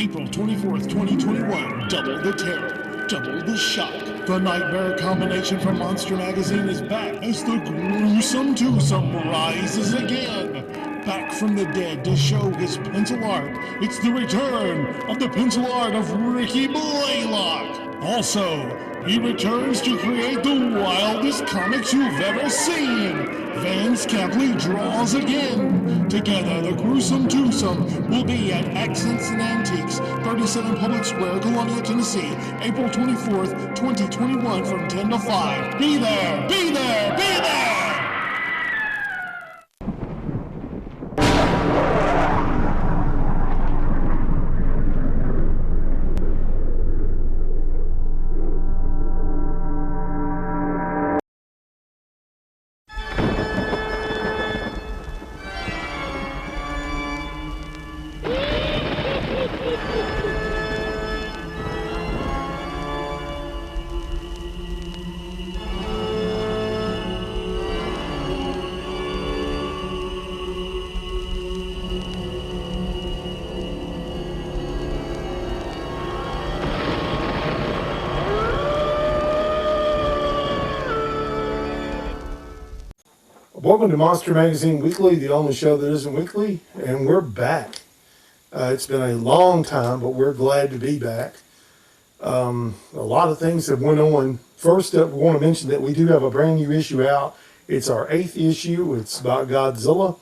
April 24th, 2021, double the terror, double the shock. The nightmare combination from Monster Magazine is back as the gruesome twosome rises again. Back from the dead to show his pencil art, it's the return of the pencil art of Ricky Blalock. Also, he returns to create the wildest comics you've ever seen. Vance Capley draws again. Together, the gruesome twosome will be at Accents and Antiques, 37 Public Square, Columbia, Tennessee, April 24th, 2021 from 10 to 5. Be there! Be there! Be there! Welcome to Monster Magazine Weekly, the only show that isn't weekly, and we're back. It's been a long time, but we're glad to be back. A lot of things have went on. First up, we want to mention that we do have a brand new issue out. It's our 8th issue. It's about Godzilla.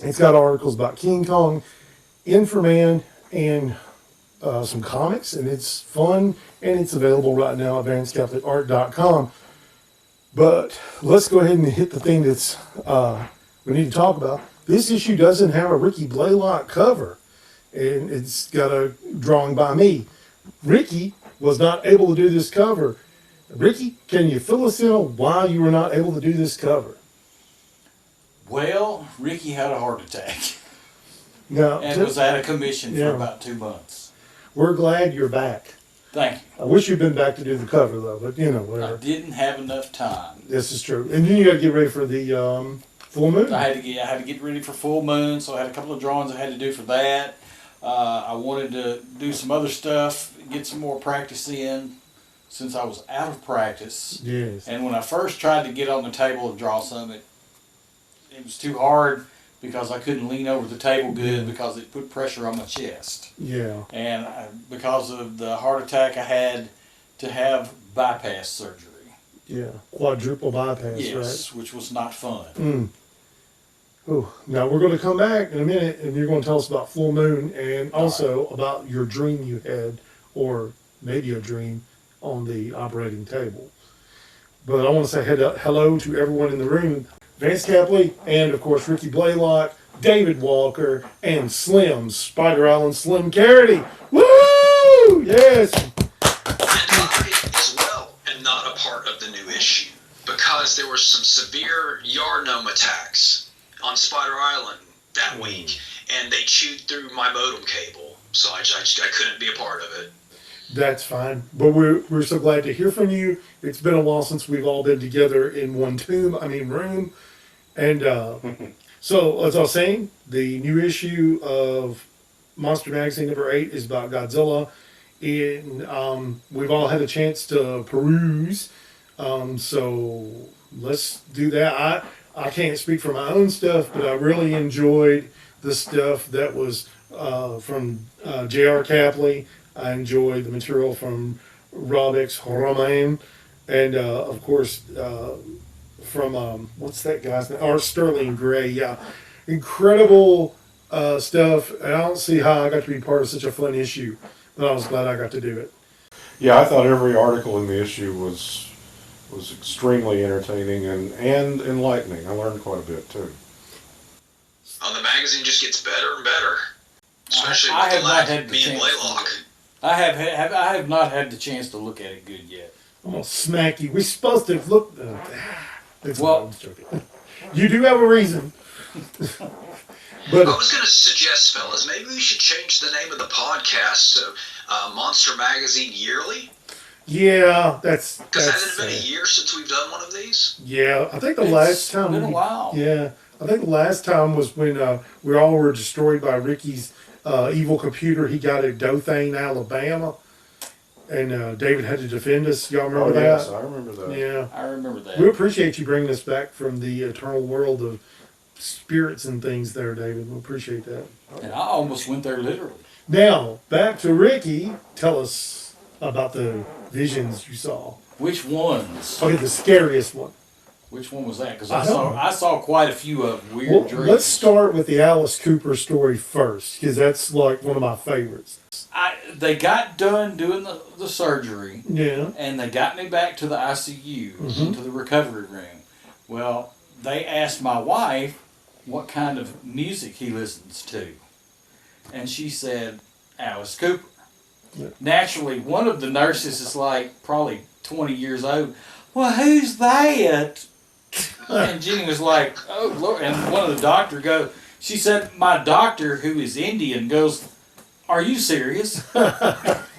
It's got articles about King Kong, Inframan, and some comics, and it's fun, and it's available right now at vancecaplecart.com. But let's go ahead and hit the thing that's we need to talk about. This issue doesn't have a Ricky Blalock cover, and it's got a drawing by me. Ricky was not able to do this cover. Ricky, can you fill us in on why you were not able to do this cover? Well, Ricky had a heart attack Now, and was out of commission for about 2 months. We're glad you're back. Thank you. I wish you'd been back to do the cover, though, but you know, whatever. I didn't have enough time. This is true. And then you got to get ready for the full moon. I had to get ready for full moon, so I had a couple of drawings I had to do for that. I wanted to do some other stuff, get some more practice in, since I was out of practice. Yes. And when I first tried to get on the table and draw some, it was too hard because I couldn't lean over the table good because it put pressure on my chest. Yeah. And because of the heart attack, I had to have bypass surgery. Yeah. Quadruple bypass, Yes, right? which was not fun. Mm. Oh, now we're going to come back in a minute, and you're going to tell us about full moon and also about your dream you had, or maybe a dream, on the operating table. But I want to say hello to everyone in the room. Vance Capley, and of course Ricky Blalock, David Walker, and Slim, Spider Island Slim Carody. Woo! Yes! And I, as well, am not a part of the new issue because there were some severe yard gnome attacks on Spider Island that week, and they chewed through my modem cable, so I couldn't be a part of it. That's fine, but we're so glad to hear from you. It's been a while since we've all been together in one room. And so, as I was saying, the new issue of Monster Magazine number 8 is about Godzilla. And we've all had a chance to peruse. So let's do that. I can't speak for my own stuff, but I really enjoyed the stuff that was from J.R. Capley. I enjoyed the material from Rob X. Romain. And, of course, from, what's that guy's name? Or Sterling Gray, yeah. Incredible stuff. And I don't see how I got to be part of such a fun issue, but I was glad I got to do it. Yeah, I thought every article in the issue was extremely entertaining and enlightening. I learned quite a bit, too. Oh, the magazine just gets better and better. Especially I with have the not lack had of the me and chance to Blalock. I have not had the chance to look at it good yet. I'm going to smack you. We're supposed to have looked. Well, you do have a reason. But I was going to suggest, fellas, maybe we should change the name of the podcast to Monster Magazine Yearly. yeah, that's Because hasn't it been a year since we've done one of these? Yeah, I think the last time. It's been a while. Yeah, I think the last time was when we all were destroyed by Ricky's evil computer he got at Dothan, Alabama. And David had to defend us. Y'all remember that? Yes, I remember that. Yeah. I remember that. We appreciate you bringing us back from the eternal world of spirits and things there, David. We appreciate that. And I almost went there literally. Now, back to Ricky. Tell us about the visions you saw. Which ones? Okay, the scariest one. Which one was that? Because I don't know. I saw quite a few of weird Well, dreams. let's start with the Alice Cooper story first, because that's like one of my favorites. They got done doing the surgery, Yeah. and they got me back to the ICU, to the recovery room. Well, they asked my wife what kind of music he listens to. And she said, Alice Cooper. Yeah. Naturally, one of the nurses is like probably 20 years old. Well, who's that? And Jenny was like, oh, Lord. And one of the doctor goes, she said, my doctor, who is Indian, goes, are you serious? They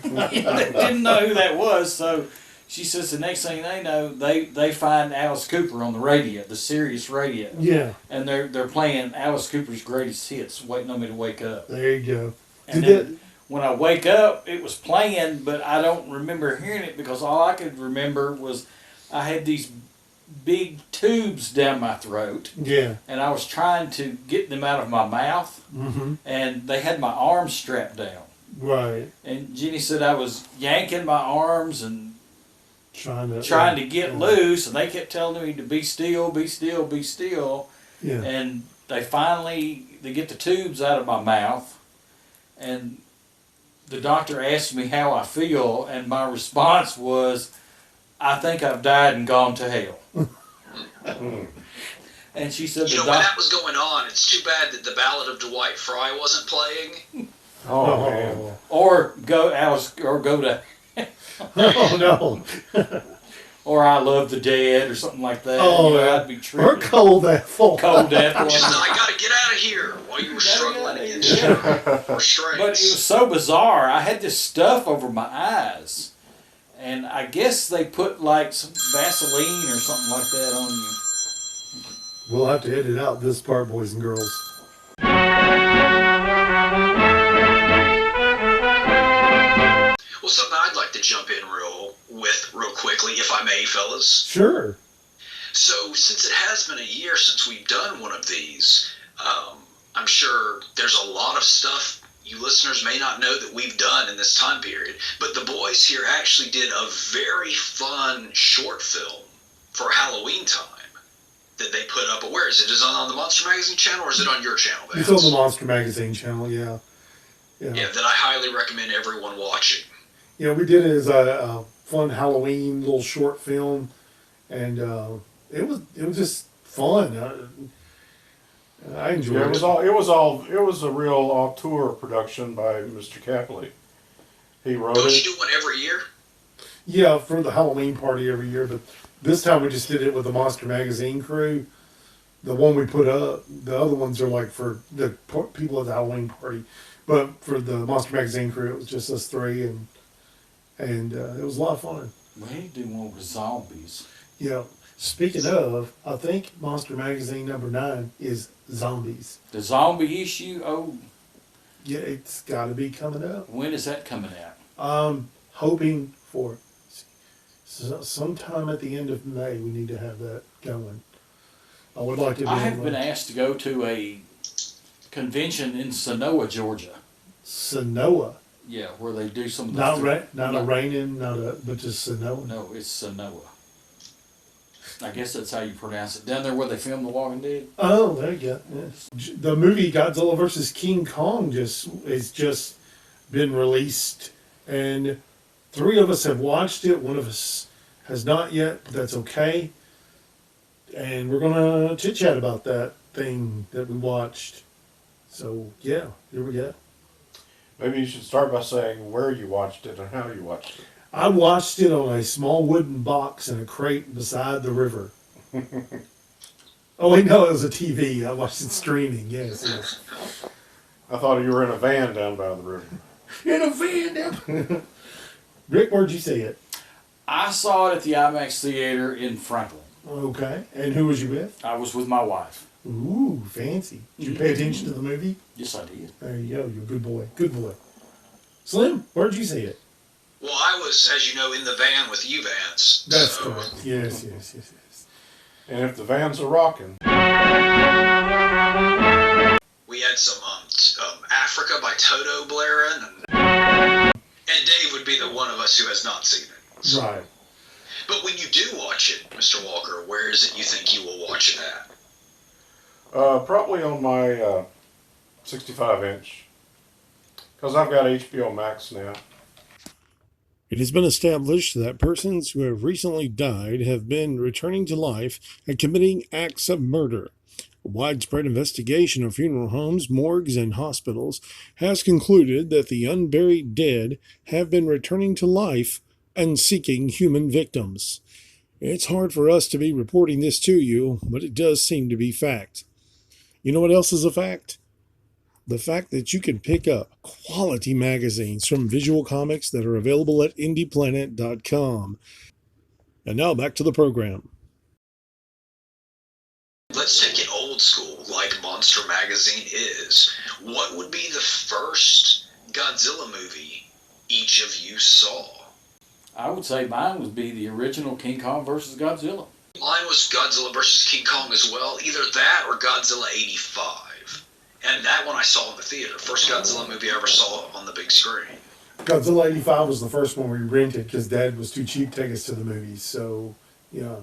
didn't know who that was, so she says the next thing they know, they find Alice Cooper on the radio, the Sirius radio. Yeah. And they're playing Alice Cooper's greatest hits, waiting on me to wake up. There you go. And Did then when I wake up, it was playing, but I don't remember hearing it because all I could remember was I had these big tubes down my throat, Yeah. and I was trying to get them out of my mouth, Mm-hmm. and they had my arms strapped down. Right. And Jenny said I was yanking my arms and Trying trying to get loose, and they kept telling me to be still, be still, be still. Yeah. And they finally get the tubes out of my mouth, and the doctor asked me how I feel, and my response was, I think I've died and gone to hell. And she said, You know, when that was going on, it's too bad that the Ballad of Dwight Fry wasn't playing. Oh, man. or go to, Oh no. or I love the dead, or something like that. Oh, You know, yeah. I'd be Or tripping. cold apple. Cold death. Just, I gotta get out of here while you were struggling Gotta to get get out your restraints. But it was so bizarre. I had this stuff over my eyes, and I guess they put like some Vaseline or something like that on you. We'll have to edit out this part, boys and girls. Well, something I'd like to jump in real quickly, if I may, fellas. Sure. So, since it has been a year since we've done one of these, I'm sure there's a lot of stuff you listeners may not know that we've done in this time period. But the boys here actually did a very fun short film for Halloween time that they put up. Where is it? Is it on the Monster Magazine channel, or is it on your channel, Vance? It's on the Monster Magazine channel, yeah. Yeah, that I highly recommend everyone watching. Yeah, we did it as a fun Halloween little short film, and it was just fun. I enjoyed Yeah, it. it was a real auteur production by Mr. Capley. He wrote Don't it. you do one every year? Yeah, for the Halloween party every year, but this time we just did it with the Monster Magazine crew. The one we put up, the other ones are like for the people at the Halloween party, but for the Monster Magazine crew, it was just us three, and it was a lot of fun. We need to do one with zombies. Yeah. Speaking of, I think Monster Magazine number 9 is zombies. The zombie issue. Oh, Yeah, it's got to be coming up. when is that coming out? Hoping for sometime at the end of May. We need to have that going. I would like to. I have been asked to go to a convention in Sonoa, Georgia. Sonoa. Yeah, where they do some of the Not a raining, but just Sonoa. No, it's Sonoa. I guess that's how you pronounce it. Down there where they filmed The Walking Dead. Oh, there you go. Yeah. The movie Godzilla vs. King Kong has just been released, and 3 of us have watched it. 1 of us has not yet. But that's okay. And we're gonna chit chat about that thing that we watched. So yeah, here we go. Maybe you should start by saying where you watched it and how you watched it. I watched it on a small wooden box in a crate beside the river. Oh wait, no, it was a TV. I watched it streaming. Yes. I thought you were in a van down by the river. In a van down. Rick, where'd you see it? I saw it at the IMAX theater in Franklin. Okay. And who was you with? I was with my wife. Ooh, fancy. Did you pay attention to the movie? Yes, I did. There you go. You're a good boy. Good boy. Slim, where'd you see it? Well, I was, as you know, in the van with you, Vance. That's so correct. Yes. And if the Vans are rocking, we had some Africa by Toto blaring, and Dave would be the one of us who has not seen it. So. Right. But when you do watch it, Mr. Walker, where is it you think you will watch it at? probably on my 65-inch, because I've got HBO Max now. It has been established that persons who have recently died have been returning to life and committing acts of murder. A widespread investigation of funeral homes, morgues, and hospitals has concluded that the unburied dead have been returning to life and seeking human victims. It's hard for us to be reporting this to you, but it does seem to be fact. You know what else is a fact? The fact that you can pick up quality magazines from Visual Comics that are available at indieplanet.com. And now back to the program. Let's take it old school, like Monster Magazine is. What would be the first Godzilla movie each of you saw? I would say mine would be the original King Kong versus Godzilla. Mine was Godzilla vs. King Kong as well. Either that or Godzilla 85. And that one I saw in the theater. First Godzilla movie I ever saw on the big screen. Godzilla 85 was the first one we rented because Dad was too cheap to take us to the movies. So, yeah.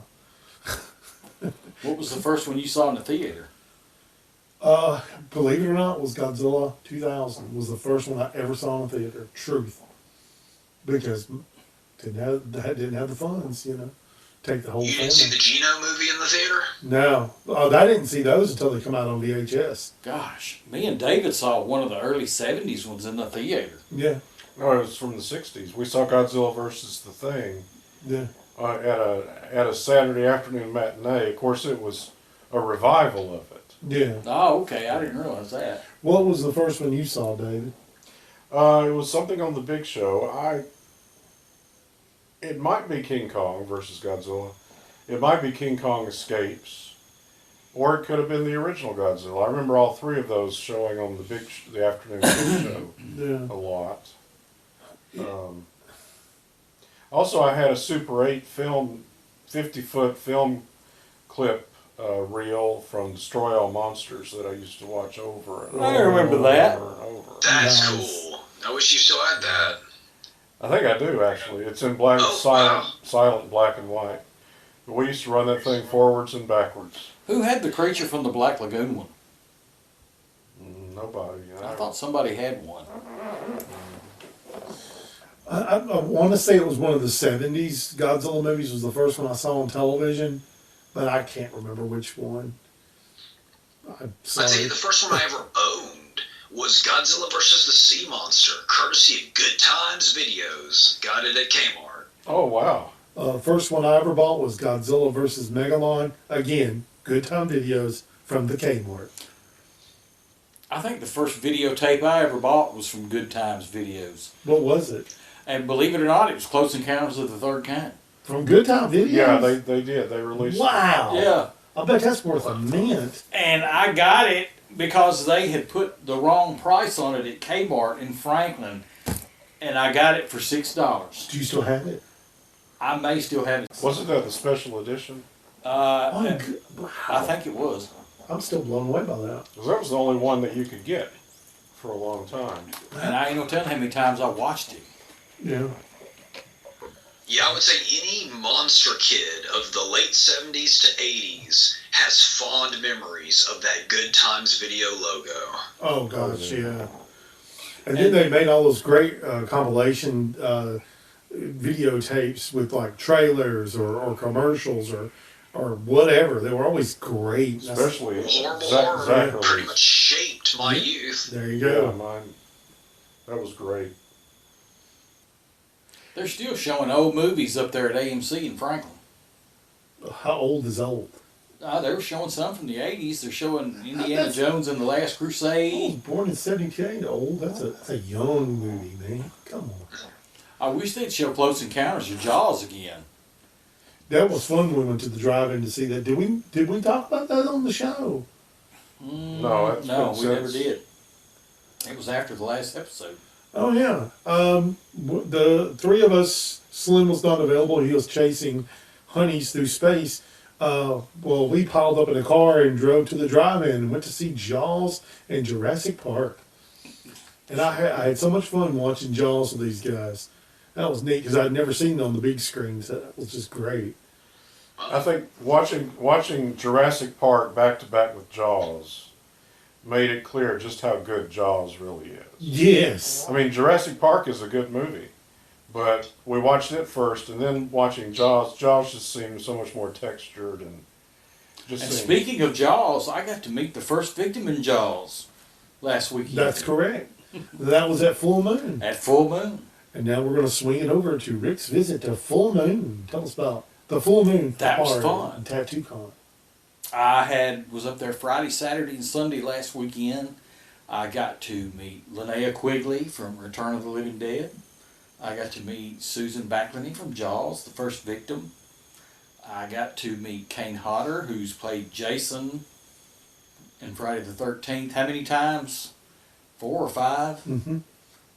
What was the first one you saw in the theater? Believe it or not, was Godzilla 2000 was the first one I ever saw in the theater. Truth. Because didn't have the funds, take the whole You family. didn't see the Geno movie in the theater? No. I didn't see those until they come out on VHS. Gosh, me and David saw one of the early 70s ones in the theater. Yeah. No, it was from the 60s. We saw Godzilla versus the Thing Yeah. at a Saturday afternoon matinee. Of course, it was a revival of it. Yeah. Oh, okay, I didn't realize that. What was the first one you saw, David? It was something on the big show. It might be King Kong versus Godzilla. It might be King Kong Escapes. Or it could have been the original Godzilla. I remember all three of those showing on the afternoon big show Yeah. a lot. Also, I had a Super 8 50-foot film clip reel from Destroy All Monsters that I used to watch over and I remember that. over and over. That's Nice. cool. I wish you still had that. I think I do, actually. It's in black, Oh, silent black and white. But we used to run that thing forwards and backwards. Who had the creature from the Black Lagoon one? Nobody. I thought somebody had one. I want to say it was one of the 70s Godzilla movies was the first one I saw on television, but I can't remember which one. I'm I'd say sorry. the first one I ever owned was Godzilla vs. the Sea Monster, courtesy of Good Times Videos. Got it at Kmart. Oh, wow. First one I ever bought was Godzilla versus Megalon. Again, Good Time Videos from the Kmart. I think the first videotape I ever bought was from Good Times Videos. What was it? And believe it or not, it was Close Encounters of the Third Kind. From Good Time Videos? Yeah, they did. They released Wow. Yeah. I bet that's worth a mint. And I got it because they had put the wrong price on it at Kmart in Franklin. And I got it for $6. Do you still have it? I may still have it. Wasn't that the special edition? Oh, wow. I think it was. I'm still blown away by that. Because that was the only one that you could get for a long time. And I ain't gonna tell how many times I watched it. Yeah. Yeah, I would say any monster kid of the late 70s to 80s has fond memories of that Good Times Video logo. Oh, gosh, yeah. And then they made all those great compilation videotapes with like trailers or commercials or whatever. They were always great. Especially Horrible Zach Horror Zacharys. pretty much shaped my youth. There you Yeah, go. mine. That was great. They're still showing old movies up there at AMC in Franklin. How old is old? They were showing some from the 80s. They're showing Indiana That's- Jones and the Last I was Crusade. born in 78. Old. That's a young movie, man. Come on. I wish they'd show Close Encounters of Jaws again. That was fun when we went to the drive-in to see that. Did we talk about that on the show? No, it's No, been we never since- did. It was after the last episode. Oh yeah. The three of us, Slim was not available. He was chasing honeys through space. Well, we piled up in a car and drove to the drive-in and went to see Jaws and Jurassic Park. And I had so much fun watching Jaws with these guys. That was neat because I'd never seen it on the big screens. That was just great. I think watching Jurassic Park back to back with Jaws made it clear just how good Jaws really is. Yes. I mean, Jurassic Park is a good movie, but we watched it first, and then watching Jaws just seemed so much more textured and just. And seemed- speaking of Jaws, I got to meet the first victim in Jaws last weekend. That's correct. That was at Full Moon. At full moon. And now we're going to swing it over to Rick's visit to Full Moon. Tell us about the Full Moon. That was party fun. and Tattoo Con. Was up there Friday, Saturday, and Sunday last weekend. I got to meet Linnea Quigley from Return of the Living Dead. I got to meet Susan Backlany from Jaws, the first victim. I got to meet Kane Hodder, who's played Jason in Friday the 13th. How many times? 4 or 5. Mm-hmm.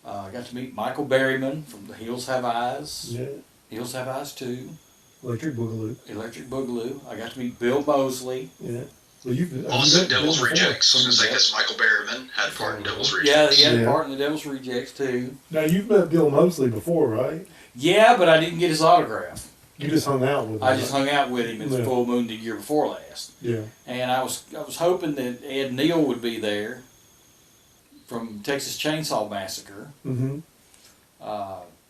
I got to meet Michael Berryman from The Hills Have Eyes. Yeah. Hills Have Eyes 2. Electric Boogaloo. Electric Boogaloo. I got to meet Bill Mosley. Yeah. Well, you've Also, met Bill Devil's before. Rejects. I was going to say, because Michael Berryman had a part in Devil's Yeah, Rejects. he had a Yeah. part in the Devil's Rejects too. Now, you've met Bill Mosley before, right? Yeah, but I didn't get his autograph. You just hung out with him. I just hung out with him at the Yeah. Full Moon the year before last, Yeah. and I was hoping that Ed Neal would be there from Texas Chainsaw Massacre. Mm-hmm.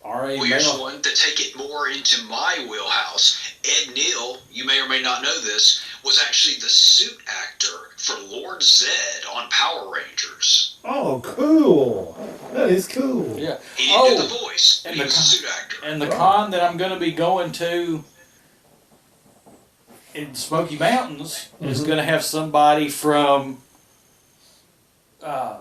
R.A. Well, here's Mel. one to take it more into my wheelhouse. Ed Neal, you may or may not know this, was actually the suit actor for Lord Zed on Power Rangers. Oh, cool. That is cool. Yeah. He didn't do the voice, and he the was a suit actor. And the con that I'm going to be going to in Smoky Mountains is Mhm. going to have somebody from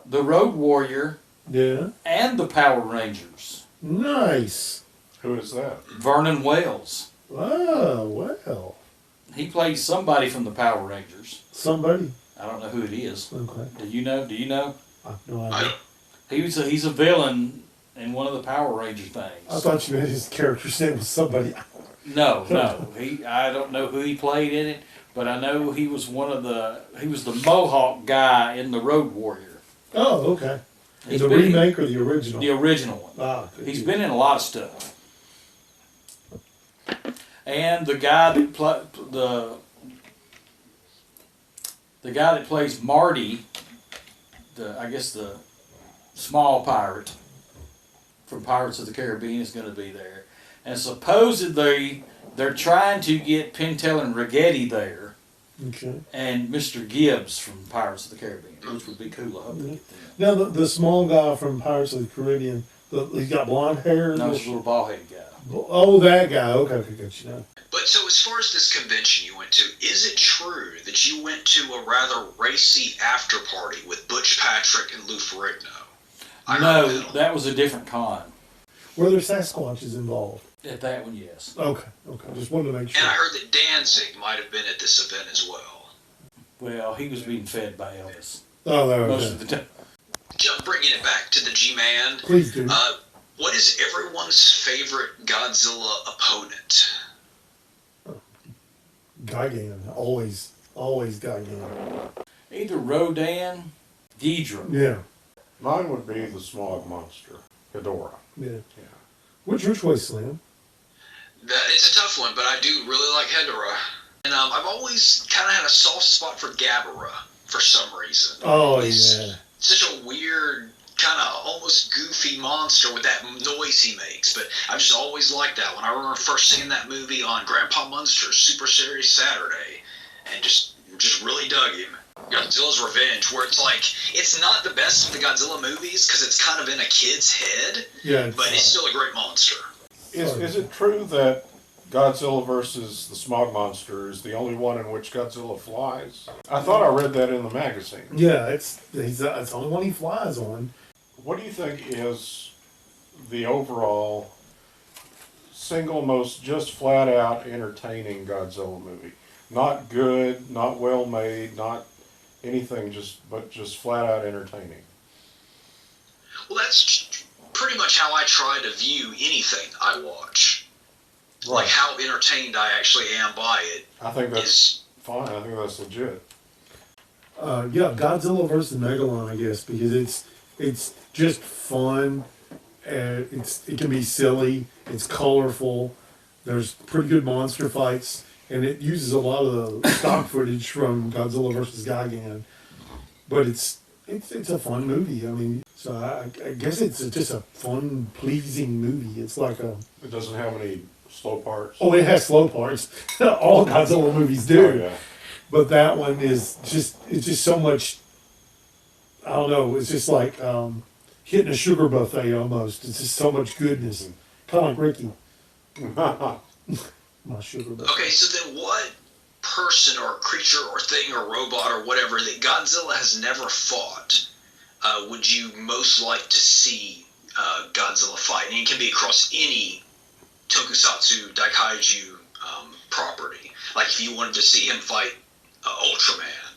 the Road Warrior Yeah. and the Power Rangers. Nice. Who is that? Vernon Wells. Oh, well. He plays somebody from the Power Rangers. Somebody. I don't know who it is. Okay. Do you know? Do you know? I have no I idea. don't, He's a villain in one of the Power Ranger I things. thought you meant his character's name was somebody. No. I don't know who he played in it, but I know he was the Mohawk guy in the Road Warrior. Oh, okay. He's The been- remake or the original? The original one. Ah, good. He's been in a lot of stuff. And the guy that the guy that plays Marty, I guess the small pirate from Pirates of the Caribbean is going to be there. And supposedly they're trying to get Pintel and Rigetti there, Okay. and Mr. Gibbs from Pirates of the Caribbean, which would be cool. I hope they get them. Now, the small guy from Pirates of the Caribbean, he's got blonde hair. No, it's a little ball-headed guy. Oh, that guy. Okay, got you now. but so as far as this convention you went to, is it true that you went to a rather racy after party with Butch Patrick and Lou Ferrigno? I heard No, that. that was a different con. Were there Sasquatches involved? At that one, yes. Okay. Just wanted to make sure. And I heard that Danzig might have been at this event as well. Well, he was being fed by Elvis Oh, there. most Okay. of the time. Just bringing it back to the G-Man, Please do. what is everyone's favorite Godzilla opponent? Gigan. Always Gigan. Either Rodan, Ghidra. Yeah. Mine would be the Smog Monster, Ghidorah. Yeah. Yeah. What's your choice, Slim? It's a tough one, but I do really like Hedorah. And I've always kind of had a soft spot for Gabara for some reason. Oh, He's yeah. such a weird, kind of almost goofy monster with that noise he makes. But I've just always liked that one. I remember first seeing that movie on Grandpa Munster's Super Series Saturday, and just really dug him. Godzilla's Revenge, where it's like, it's not the best of the Godzilla movies because it's kind of in a kid's head, Yeah. but it's still a great monster. Is it true that Godzilla versus the Smog Monster is the only one in which Godzilla flies? I thought I read that in the magazine. Yeah, it's the only one he flies on. What do you think is the overall single most just flat out entertaining Godzilla movie? Not good, not well made, not anything but flat out entertaining. Well, that's pretty much how I try to view anything I watch. Right. Like how entertained I actually am by it. I think that's fine. I think that's legit. Yeah, Godzilla versus Megalon, I guess, because it's just fun. It can be silly. It's colorful. There's pretty good monster fights, and it uses a lot of the stock footage from Godzilla versus Gigan. But it's a fun movie. I mean, so I guess it's just a fun, pleasing movie. It's like a. It doesn't have any slow parts. Oh, it has slow parts. All Godzilla movies do. Oh, yeah. But that one is it's just so much. I don't know. It's just like hitting a sugar buffet almost. It's just so much goodness. Kind of like Ricky. My sugar buffet. Okay, so then what person or creature or thing or robot or whatever that Godzilla has never fought would you most like to see Godzilla fight? And it can be across any tokusatsu, daikaiju property. Like if you wanted to see him fight Ultraman.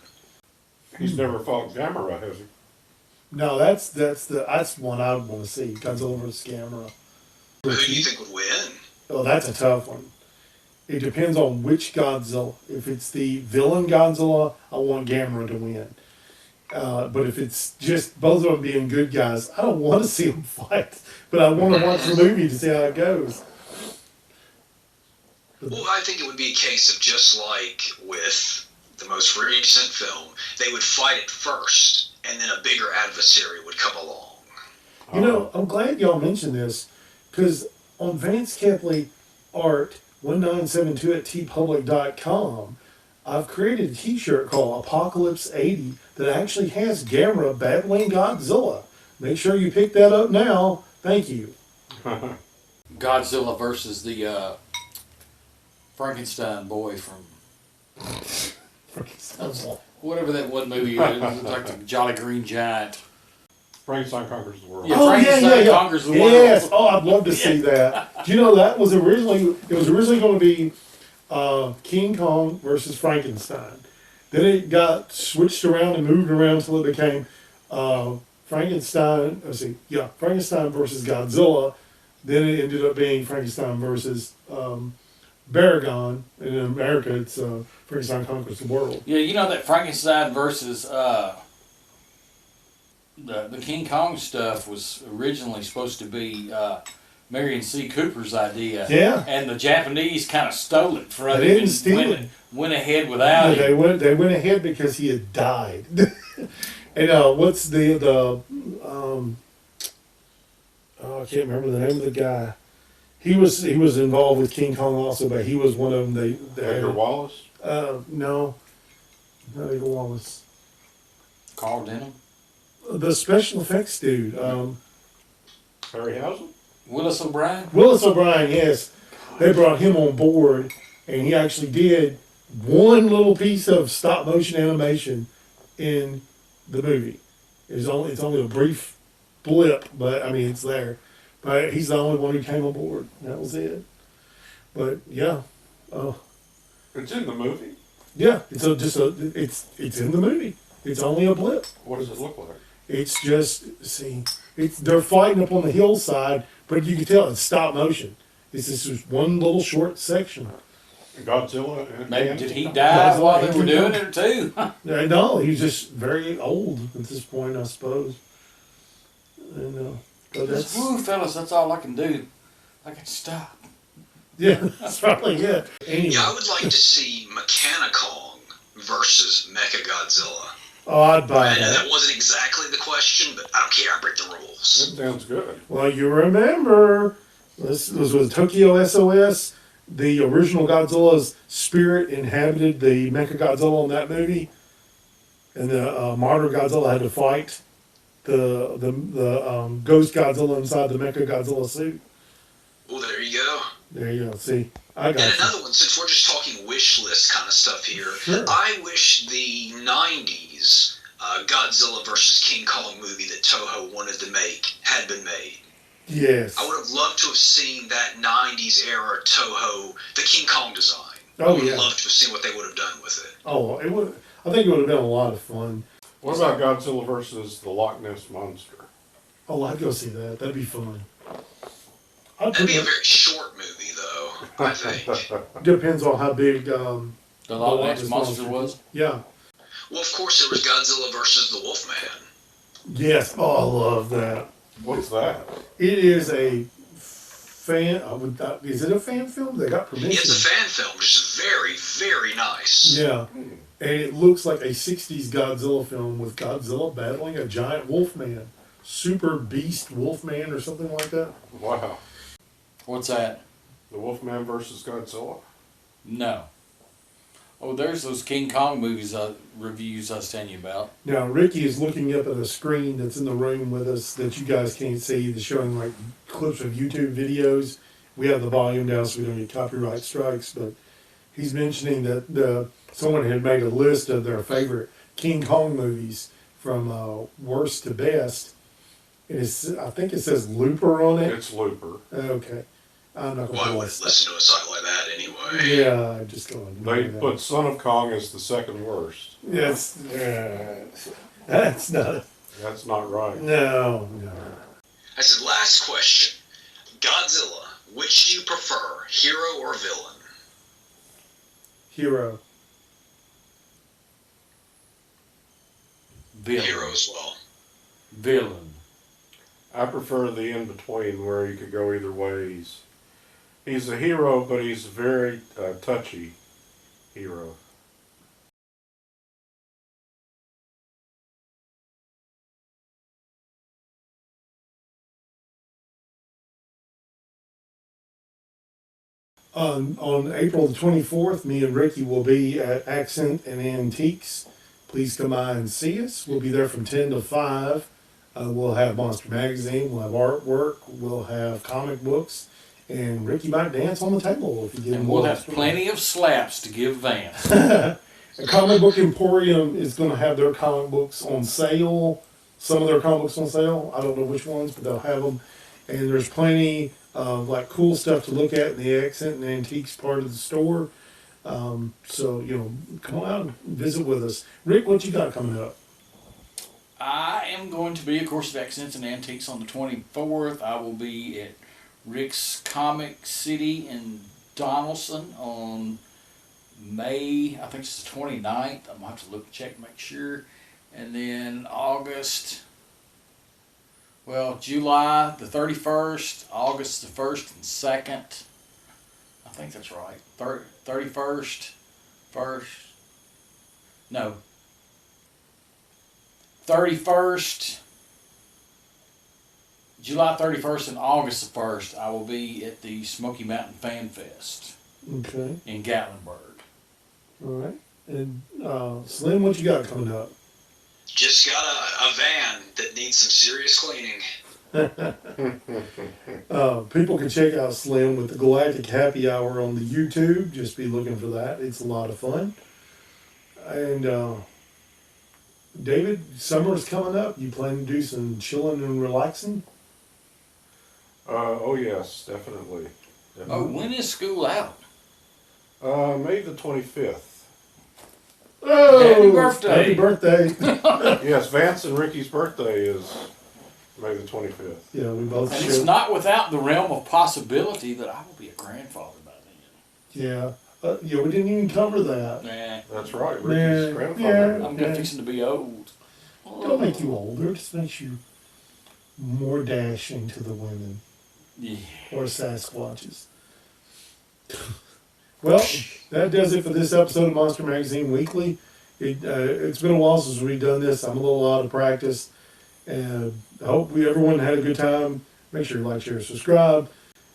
He's never fought Gamera, has he? No, that's one I would want to see. Godzilla vs. Gamera. Who do you think would win? Oh, that's a tough one. It depends on which Godzilla. If it's the villain Godzilla, I want Gamera to win. But if it's just both of them being good guys, I don't want to see them fight. But I want to watch the movie to see how it goes. Well, I think it would be a case of just like with the most recent film, they would fight it first, and then a bigger adversary would come along. You know, I'm glad y'all mentioned this, because on Vance Capley Art 1972 at tpublic.com, I've created a t-shirt called Apocalypse 80 that actually has Gamera battling Godzilla. Make sure you pick that up now. Thank you. Godzilla versus the Frankenstein boy from whatever that one movie was, like the Jolly Green Giant. Frankenstein Conquers the World. Yeah, Oh, Frankenstein conquers the world. Yes. Oh, I'd love to see that. Do you know that was originally going to be King Kong versus Frankenstein. Then it got switched around and moved around until it became Frankenstein. Frankenstein versus Godzilla. Then it ended up being Frankenstein versus Baragon. And in America, it's Frankenstein Conquers the World. Yeah, you know that Frankenstein versus the King Kong stuff was originally supposed to be Marion C. Cooper's idea. Yeah. And the Japanese kind of stole it from They him didn't steal it. went ahead without No, him. they went ahead because he had died. And what's the I can't remember the name of the guy. He was involved with King Kong also, but he was one of them. Edgar Wallace? No, not Edgar Wallace. Carl Denham? The special effects dude. Harryhausen? Willis O'Brien? Willis O'Brien, yes. They brought him on board, and he actually did one little piece of stop motion animation in the movie. It's only a brief blip, but I mean it's there. But he's the only one who came on board. That was it. But yeah, It's in the movie. yeah. It's in the movie. It's only a blip. What does it look like? It's just they're fighting up on the hillside, but you can tell it's stop motion. This is just one little short section. Godzilla? Maybe did he die while they were doing it too? No, he's just very old at this point, I suppose. And but that's Woo, fellas, that's all I can do. I can stop. yeah, that's probably it. Anyway, Yeah, I would like to see Mechanicong versus Mechagodzilla. oh, I'd buy I know that. that wasn't exactly the question, but I don't care. I break the rules. That sounds good. Well, you remember this was with Tokyo SOS. The original Godzilla's spirit inhabited the Mechagodzilla in that movie, and the modern Godzilla had to fight the ghost Godzilla inside the Mechagodzilla suit. Well, there you go. There you go. See, I And got you. another one, since we're just talking wish list kind of stuff here, Sure. I wish the 90s Godzilla versus King Kong movie that Toho wanted to make had been made. Yes. I would have loved to have seen that 90s era Toho, the King Kong design. Oh, I would yeah. have loved to have seen what they would have done with it. Oh, it would. I think it would have been a lot of fun. What about Godzilla versus the Loch Ness Monster? Oh, I'd go see that. That'd be fun. That'd be a very short movie, though, I think. Depends on how big The Loch Ness Monster was. Yeah. Well, of course, there was Godzilla versus the Wolfman. Yes. Oh, I love that. What's that? It is a fan. Is it a fan film? They got permission. It's a fan film, which is very, very nice. Yeah. And it looks like a 60s Godzilla film with Godzilla battling a giant wolfman. Super Beast Wolfman or something like that. Wow. What's that? The Wolfman versus Godzilla? No. Oh, there's those King Kong movies reviews I was telling you about. Now, Ricky is looking up at a screen that's in the room with us that you guys can't see. That's showing like clips of YouTube videos. We have the volume down so we don't get copyright strikes, but he's mentioning that someone had made a list of their favorite King Kong movies from worst to best. And I think it says Looper on it. It's Looper. Okay. I'm not Well, I going wouldn't listen to a site like that anyway. Yeah, I'm just going to They do that. put Son of Kong as the second worst. Yes. That's not. That's not right. No. I said, last question. Godzilla, which do you prefer, hero or villain? Hero. Villain. Hero as well. Villain. I prefer the in-between where you could go either way. He's a hero, but he's a very touchy hero. On April the 24th, me and Ricky will be at Accent and Antiques. Please come by and see us. We'll be there from 10 to 5. We'll have Monster Magazine, we'll have artwork, we'll have comic books, and Ricky might dance on the table if you get him. And we'll have plenty of slaps to give Vance. A comic book emporium is going to have their comic books on sale. Some of their comic books on sale. I don't know which ones, but they'll have them. And there's plenty of like cool stuff to look at in the Accent and Antiques part of the store. So come on out and visit with us. Rick, what you got coming up? I am going to be, of course, at Accents and Antiques on the 24th. I will be at Rick's Comic City in Donaldson on May, I think it's the 29th. I'm going to have to check, make sure. And then July the 31st, August the 1st and 2nd. I think that's right. 31st, 31st, July 31st and August the 1st, I will be at the Smoky Mountain Fan Fest Okay. in Gatlinburg. All right. And Slim, what you got coming up? Just got a van that needs some serious cleaning. People can check out Slim with the Galactic Happy Hour on the YouTube. Just be looking for that. It's a lot of fun. And David, summer's coming up. You plan to do some chilling and relaxing? Oh yes, definitely. Oh, when is school out? May the 25th. Oh, Happy birthday. Happy birthday. Yes, Vance and Ricky's birthday is May the 25th. Yeah, we both And share. it's not without the realm of possibility that I will be a grandfather by then. Yeah. We didn't even cover that. Nah, That's right, Yeah, Ricky's grandfather. yeah. I'm fixing to be old. Don't make you older. It just makes you more dashing to the women. Yeah. Or Sasquatches. Well, that does it for this episode of Monster Magazine Weekly. It's been a while since we've done this. I'm a little out of practice. And I hope everyone had a good time. Make sure you like, share, subscribe.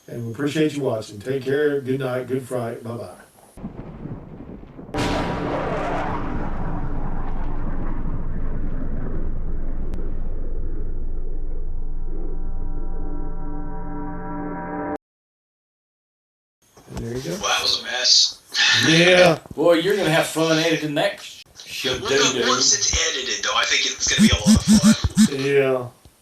And we appreciate you watching. Take care. Good night. Good Friday. Bye-bye. There you go. Well, that was a mess. Yeah. Boy, you're going to have fun editing that show, Once dude. it's edited, though, I think it's going to be a lot of fun. Yeah.